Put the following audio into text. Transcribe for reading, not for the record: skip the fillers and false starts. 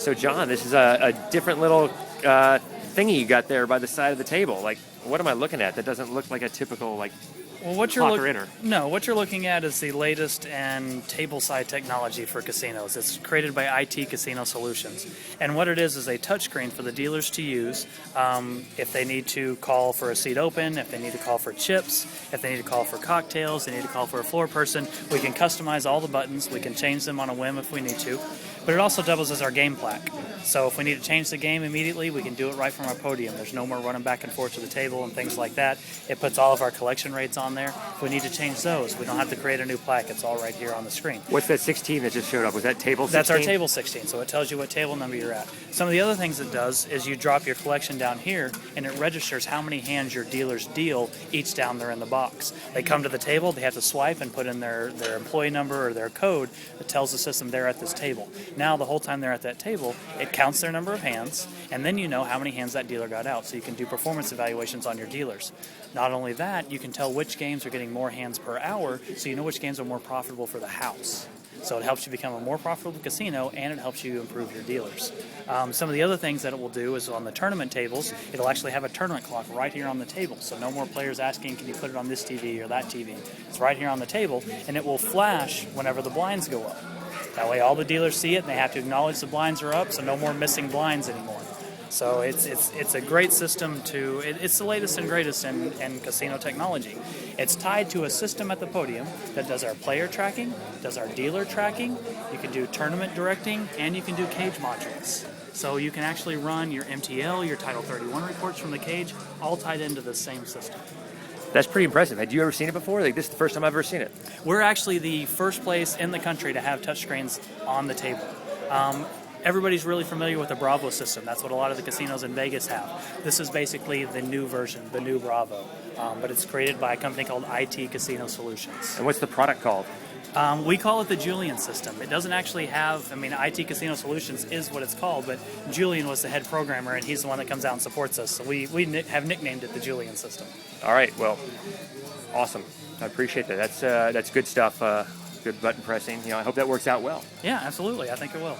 So John, this is a different little thingy you got there by the side of the table. Like, what am I looking at? That doesn't look like a typical Well, what you're what you're looking at is the latest and table-side technology for casinos. It's created by IT Casino Solutions, and what it is a touchscreen for the dealers to use if they need to call for a seat open, if they need to call for chips, if they need to call for cocktails, they need to call for a floor person. We can customize all the buttons. We can change them on a whim if we need to, but it also doubles as our game plaque. So if we need to change the game immediately, we can do it right from our podium. There's no more running back and forth to the table and things like that. It puts all of our collection rates on there. If we need to change those, we don't have to create a new plaque. It's all right here on the screen. What's that 16 that just showed up? Was that table 16? That's our table 16, so it tells you what table number you're at. Some of the other things it does is you drop your collection down here, and it registers how many hands your dealers deal each down there in the box. They come to the table, they have to swipe and put in their employee number or their code that tells the system they're at this table. Now, the whole time they're at that table, it counts their number of hands, and then you know how many hands that dealer got out, so you can do performance evaluations on your dealers. Not only that, you can tell which games are getting more hands per hour, so you know which games are more profitable for the house. So it helps you become a more profitable casino, and it helps you improve your dealers. Some of the other things that it will do is on the tournament tables, it'll actually have a tournament clock right here on the table. So no more players asking, can you put it on this TV or that TV? It's right here on the table, and it will flash whenever the blinds go up. That way all the dealers see it, and they have to acknowledge the blinds are up, so no more missing blinds anymore. So it's a great system it's the latest and greatest in casino technology. It's tied to a system at the podium that does our player tracking, does our dealer tracking, you can do tournament directing, and you can do cage modules. So you can actually run your MTL, your Title 31 reports from the cage, all tied into the same system. That's pretty impressive. Had you ever seen it before? Like, this is the first time I've ever seen it. We're actually the first place in the country to have touchscreens on the table. Everybody's really familiar with the Bravo system. That's what a lot of the casinos in Vegas have. This is basically the new version, the new Bravo. But it's created by a company called IT Casino Solutions. And what's the product called? We call it the Julian system. It doesn't actually have, IT Casino Solutions is what it's called, but Julian was the head programmer, and he's the one that comes out and supports us. So we have nicknamed it the Julian system. All right, well, awesome. I appreciate that. That's good stuff. Good button pressing. I hope that works out well. Yeah, absolutely. I think it will.